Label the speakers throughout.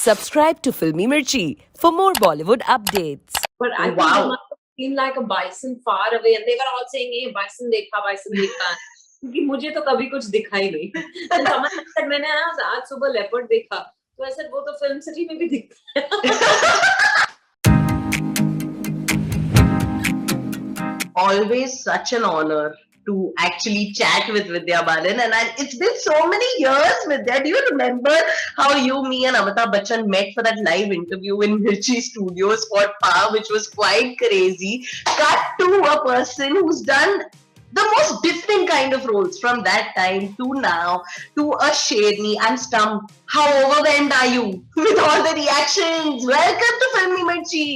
Speaker 1: Subscribe to Filmy Mirchi for more Bollywood updates.
Speaker 2: But I think they must have seen like a bison far away, and they were all saying, "Hey, bison देखा, bison देखा." क्योंकि मुझे तो कभी कुछ दिखा ही नहीं. And someone said, मैंने ना आज सुबह leopard देखा. तो I said, वो तो film city में भी दिखता है.
Speaker 3: Always such an honor to actually chat with Vidya Balan, and it's been so many years, Vidya. Do you remember how you, me, and Amitabh Bachchan met for that live interview in Mirchi Studios for Pa, which was quite crazy? Cut to a person who's done the most different kind of roles from that time to now to a Sherni. I'm stumped. How overwhelmed are you with all the reactions? Welcome to Filmy Mirchi.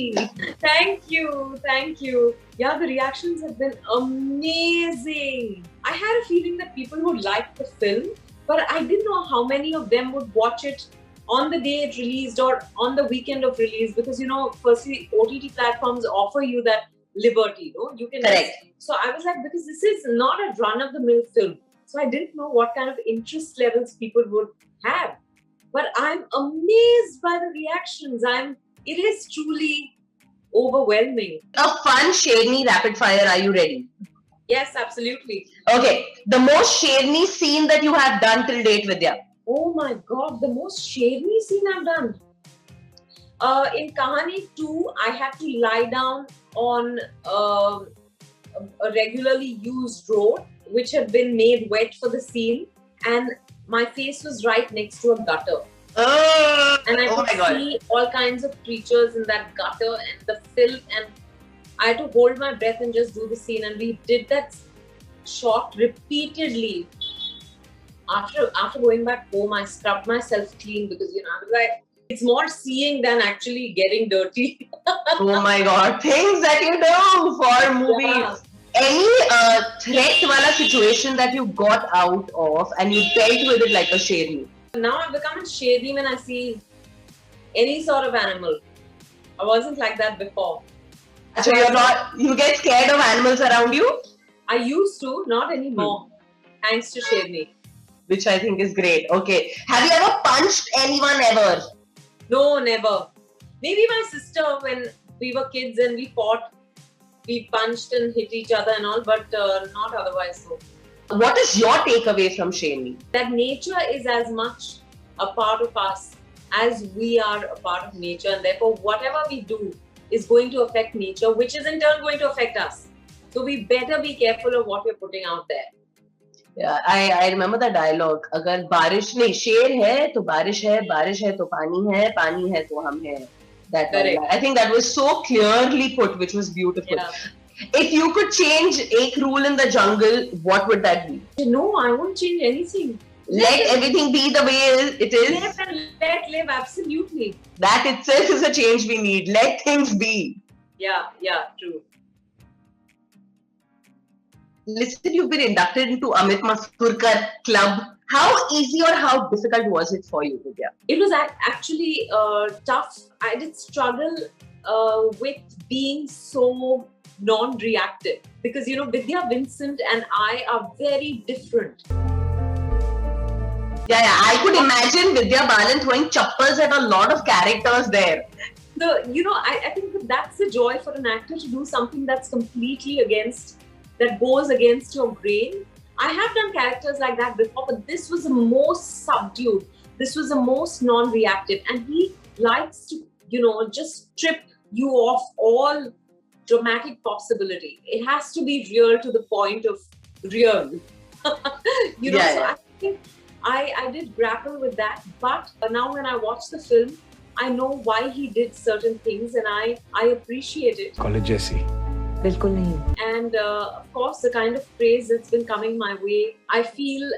Speaker 2: Thank you. Yeah, the reactions have been amazing. I had a feeling that people would like the film, but I didn't know how many of them would watch it on the day it released or on the weekend of release, because firstly, OTT platforms offer you that liberty, you can.
Speaker 3: Correct.
Speaker 2: So I was like, because this is not a run-of-the-mill film, so I didn't know what kind of interest levels people would have. But I'm amazed by the reactions. It is truly overwhelming.
Speaker 3: A fun Sherni rapid fire. Are you ready?
Speaker 2: Yes, absolutely.
Speaker 3: Okay. The most Sherni scene that you have done till date, Vidya.
Speaker 2: Oh my God, the most Sherni scene I've done. In Kahani 2, I had to lie down on a regularly used road, which had been made wet for the scene, and my face was right next to a gutter. And I could see all kinds of creatures in that gutter and the filth, and I had to hold my breath and just do the scene. And we did that shot repeatedly. After going back home, I scrubbed myself clean because I was like, it's more seeing than actually getting dirty.
Speaker 3: Oh my God, things that you do for movies. Yeah. Any threat wala situation that you got out of and you dealt with it like a Sherni?
Speaker 2: Now I've become a Sherni when I see any sort of animal. I wasn't like that before.
Speaker 3: So you get scared of animals around you?
Speaker 2: I used to, not anymore. Thanks to Sherni.
Speaker 3: Which I think is great. Okay. Have you ever punched anyone ever?
Speaker 2: No, never. Maybe my sister, when we were kids and we fought, we punched and hit each other and all, but not otherwise so.
Speaker 3: What is your takeaway from Sherni?
Speaker 2: That nature is as much a part of us as we are a part of nature, and therefore whatever we do is going to affect nature, which is in turn going to affect us. So we better be careful of what we're putting out there.
Speaker 3: Yeah, I remember the dialogue. अगर बारिश नहीं शेर है तो बारिश है तो पानी है तो हम हैं. That one. I think that was so clearly put, which was beautiful. Yeah. If you could change a rule in the jungle, what would that be?
Speaker 2: No, I won't change anything.
Speaker 3: Let everything be the way it is.
Speaker 2: Live and let live, absolutely.
Speaker 3: That itself is a change we need. Let things be.
Speaker 2: Yeah, true.
Speaker 3: Listen, you've been inducted into Amit Masturkar Club. How easy or how difficult was it for you, Vidya?
Speaker 2: It was actually tough. I did struggle with being so non-reactive because, Vidya Vincent and I are very different.
Speaker 3: Yeah, I could imagine Vidya Balan throwing chappals at a lot of characters there.
Speaker 2: I think that's the joy for an actor, to do something that's completely that goes against your grain. I have done characters like that before, but this was the most subdued. This was the most non-reactive. And he likes to, just strip you off all dramatic possibility. It has to be real to the point of real. So I think I did grapple with that. But now when I watch the film, I know why he did certain things and I appreciate it.
Speaker 4: College Jesse.
Speaker 2: And of course, the kind of praise that's been coming my way, I feel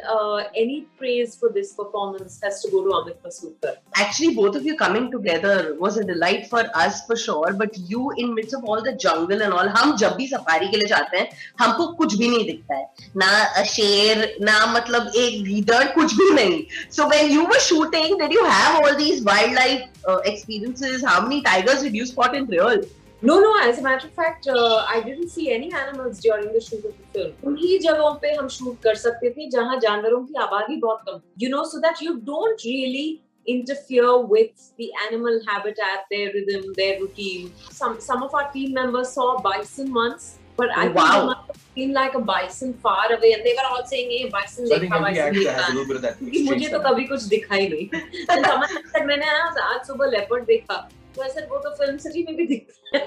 Speaker 2: any praise for this performance has to go to Amit Masturkar.
Speaker 3: Actually, both of you coming together was a delight for us for sure. But you, in midst of all the jungle and all, हम जब भी safari के लिए जाते हैं, हमको कुछ भी नहीं दिखता है. ना शेर, ना मतलब एक गिद्धड़, कुछ भी नहीं. So when you were shooting, did you have all these wildlife experiences? How many tigers did you spot in real?
Speaker 2: No, as a matter of fact, I didn't see any animals during the shoot of the film. उन्हीं जगहों पे हम shoot कर सकते थे जहाँ जानवरों की आबादी बहुत कम. So that you don't really interfere with the animal habitat, their rhythm, their routine. Some of our team members saw a bison once, but I think they must have been like a bison far away, and they were all saying, "Hey, bison देखा, bison देखा." क्योंकि मुझे तो कभी कुछ दिखा ही नहीं. तो समझ तक मैंने आज सुबह leopard देखा. तो ऐसे वो तो film city में भी दिखता है.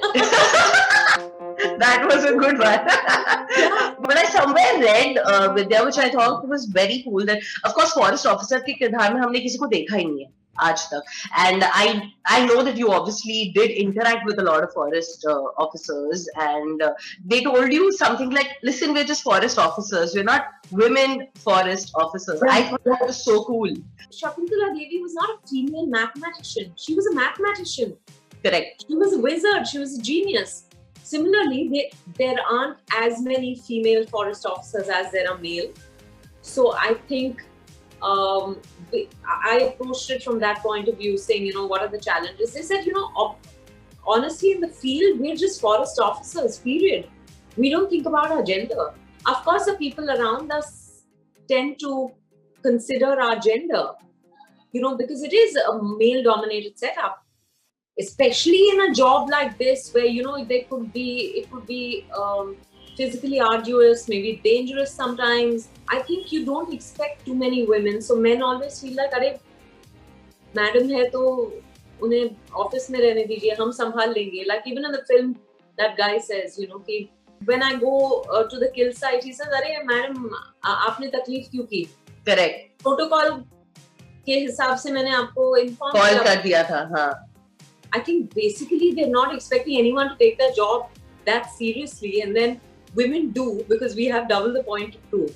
Speaker 3: That was a good one. But I somewhere read Vidya, which I thought was very cool, that of course forest officer के किरदार में हमने किसी को देखा ही नहीं है आज तक. And I know that you obviously did interact with a lot of forest officers, and they told you something like, listen, we're just forest officers, we're not women forest officers. I thought that was so cool.
Speaker 2: Shakuntala Devi was not a female mathematician. She was a mathematician.
Speaker 3: Correct.
Speaker 2: She was a wizard. She was a genius. Similarly, there aren't as many female forest officers as there are male. So I think I approached it from that point of view, saying, you know, what are the challenges? They said, you know, honestly, in the field, we're just forest officers, period. We don't think about our gender. Of course, the people around us tend to consider our gender, you know, because it is a male-dominated setup. Especially in a job like this, where you know it could be physically arduous, maybe dangerous sometimes. I think you don't expect too many women, so men always feel like, "अरे, madam है तो उन्हें office में रहने दीजिए, हम संभाल लेंगे." Like even in the film, that guy says, you know, कि when I go to the kill site, he says, "अरे, madam, आपने तकलीफ क्यों की?"
Speaker 3: Correct.
Speaker 2: Protocol के हिसाब से मैंने आपको inform
Speaker 3: Call कर दिया था, हाँ.
Speaker 2: I think basically they're not expecting anyone to take their job that seriously, and then women do, because we have double the point to prove.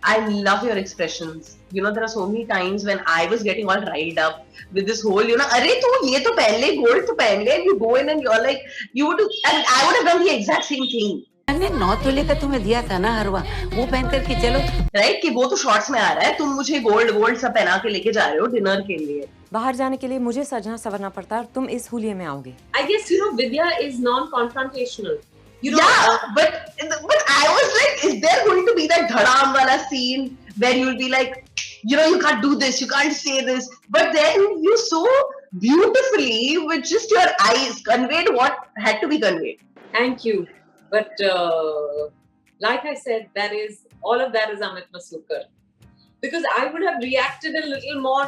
Speaker 3: I love your expressions. You know, there are so many times when I was getting all riled up with this whole, you know, "Arey, tu ye to pehen le, gold to pehen le," and you go in and you're like, you would, and I would have done the exact same thing.
Speaker 4: मैंने 9 तोले का तुम्हें दिया था ना हरवा, वो पहन करके चलो.
Speaker 3: Right? कि वो तो शॉर्ट्स में आ रहा है, तुम मुझे गोल्ड सब पहना के लेके जा रहे हो डिनर के लिए.
Speaker 5: बाहर जाने के लिए मुझे सजना सवरना पड़ता है और तुम इस हुलिये में आओगे.
Speaker 2: I guess, you know, Vidya is non-confrontational. You know,
Speaker 3: yeah, but I was like, is there going to be that dhadam wala scene where you'll be like, you know, you can't do this, you can't say this, but then you so beautifully with just your eyes conveyed what had to be conveyed.
Speaker 2: Thank you. But like I said, all of that is Amit Masukar. Because I would have reacted a little more,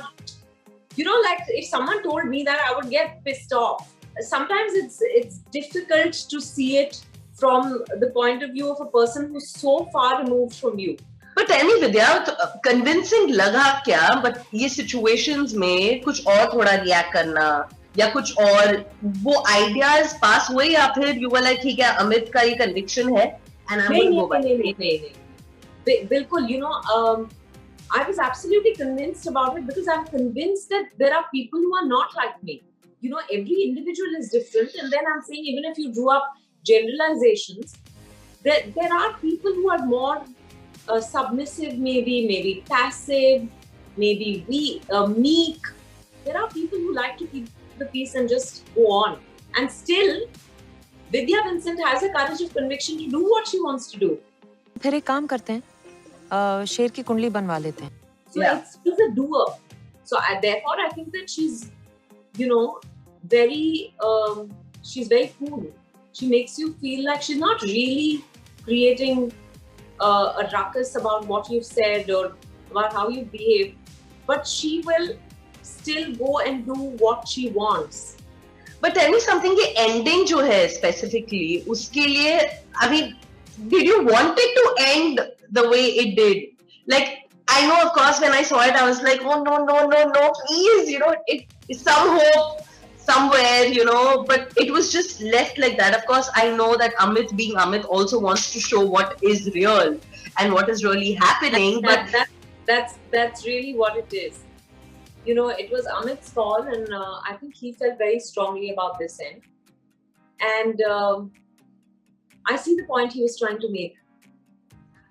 Speaker 2: you know, like if someone told me that, I would get pissed off. Sometimes it's difficult to see it from the point of view of a person who's so far removed from you.
Speaker 3: But tell me, Vidya, convincing लगा क्या? But ये situations में कुछ और थोड़ा react करना या कुछ और वो ideas pass हुए या फिर you were like, ठीक है, अमित का ये conviction है and I'm going to go back.
Speaker 2: नहीं. बिल्कुल, you know, I was absolutely convinced about it, because I'm convinced that there are people who are not like me. You know, every individual is different, and then I'm saying, even if you drew up generalizations, there are people who are more submissive, maybe passive, maybe meek. There are people who like to keep the peace and just go on. And still, Vidya Vincent has a courage of conviction to do what she wants to do.
Speaker 5: फिर एक काम करते हैं, शेर की कुंडली बनवा लेते हैं.
Speaker 2: So she's a doer. So therefore, I think that she's, you know, she's very cool. She makes you feel like she's not really creating a ruckus about what you've said or about how you behave, but she will still go and do what she wants.
Speaker 3: But tell me something, the ending जो है specifically, उसके लिए, I mean, did you want it to end the way it did? Like, I know, of course, when I saw it, I was like, oh no, please, you know, it's some hope somewhere, you know, but it was just left like that. Of course, I know that Amit, being Amit, also wants to show what is real and what is really happening.
Speaker 2: That's really what it is. You know, it was Amit's call, and I think he felt very strongly about this end. And I see the point he was trying to make.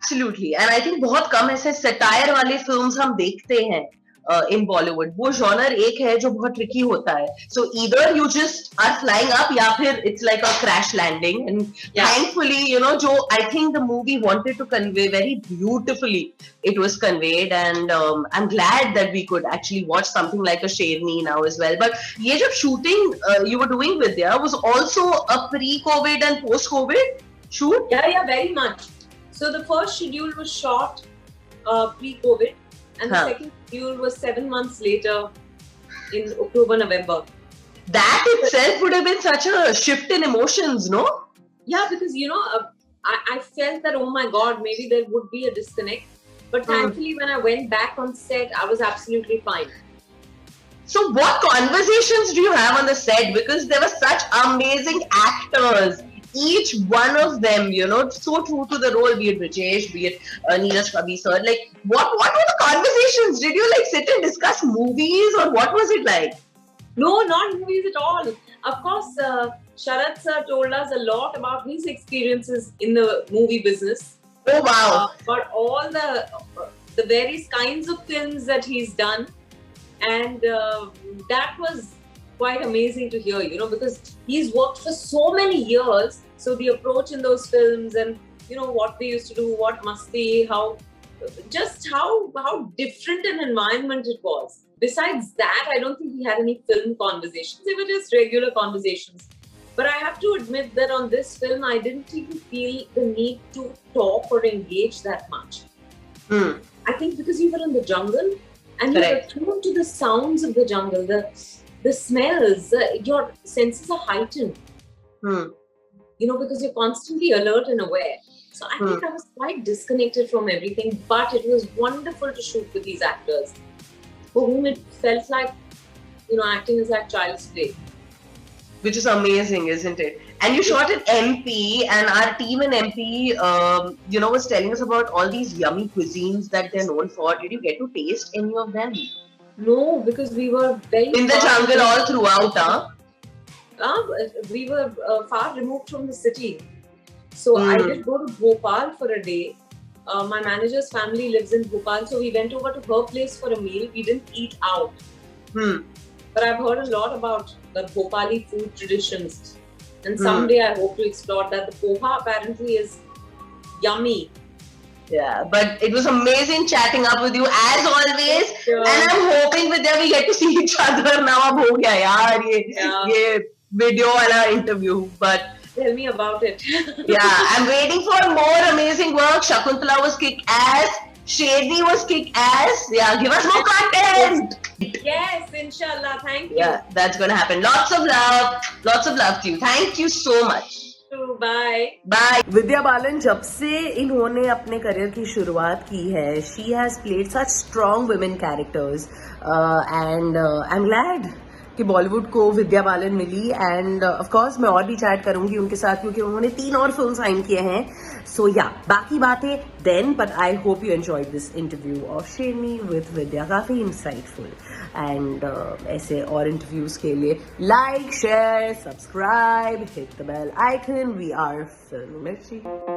Speaker 3: Absolutely. And I think बहुत कम ऐसे satire वाले films हम देखते हैं in Bollywood. वो genre एक है जो बहुत tricky होता है. So either you just are flying up या फिर it's like a crash landing. And thankfully, you know, जो I think the movie wanted to convey very beautifully, it was conveyed. And I'm glad that we could actually watch something like a Sherni now as well. But ये जब shooting you were doing with Vidya was also a pre-COVID and post-COVID shoot?
Speaker 2: Yeah, very much. So the first schedule was shot pre-COVID, and the second schedule was 7 months later in October, November.
Speaker 3: That itself would have been such a shift in emotions, no?
Speaker 2: Yeah, because you know, I felt that, oh my God, maybe there would be a disconnect. But thankfully, when I went back on set, I was absolutely fine.
Speaker 3: So what conversations do you have on the set? Because there were such amazing actors. Each one of them, you know, so true to the role, be it Rajesh, be it Neeraj Kavi sir. Like, what were the conversations? Did you like sit and discuss movies, or what was it like?
Speaker 2: No, not movies at all. Of course, Sharad sir told us a lot about his experiences in the movie business.
Speaker 3: Oh wow!
Speaker 2: About all the various kinds of films that he's done, and that was quite amazing to hear. You know, because he's worked for so many years. So the approach in those films, and you know what they used to do, what masti, how different an environment it was. Besides that, I don't think we had any film conversations. They were just regular conversations. But I have to admit that on this film, I didn't even feel the need to talk or engage that much. I think because you were in the jungle and you were tuned to the sounds of the jungle, the smells, your senses are heightened. You know, because you're constantly alert and aware. So I think I was quite disconnected from everything, but it was wonderful to shoot with these actors for whom it felt like, you know, acting is like child's play.
Speaker 3: Which is amazing, isn't it? And you shot in MP, and our team in MP, you know, was telling us about all these yummy cuisines that they're known for. Did you get to taste any of them?
Speaker 2: No, because we were very
Speaker 3: in the jungle all throughout, huh?
Speaker 2: We were far removed from the city. So I did go to Bhopal for a day. My manager's family lives in Bhopal, so we went over to her place for a meal. We didn't eat out. But I've heard a lot about the Bhopali food traditions. And someday I hope to explore that. The poha apparently is yummy.
Speaker 3: Yeah, but it was amazing chatting up with you as always. And I'm hoping with them we get to see each other now. Ab ho gaya yaar ye video wala interview. But
Speaker 2: tell me about it.
Speaker 3: Yeah, I'm waiting for more amazing work. Shakuntala was kick ass. Sherni was kick ass. Yeah, give us more content.
Speaker 2: Yes, inshallah. Thank you.
Speaker 3: Yeah, that's gonna happen. Lots of love to you. Thank you so much.
Speaker 2: Bye.
Speaker 3: Bye. Vidya Balan, जब से इन्होंने अपने career की शुरुआत की है, she has played such strong women characters, and I'm glad कि बॉलीवुड को विद्या बालन मिली. एंड ऑफ कोर्स मैं और भी चैट करूंगी उनके साथ क्योंकि उन्होंने 3 और फिल्म साइन किए हैं. सो या बाकी बातें then, but I hope you enjoyed this interview of Sherni with Vidya. काफी इंसाइटफुल. एंड ऐसे और इंटरव्यूज के लिए like, share, subscribe, hit the bell icon. We are Filmy मिर्ची.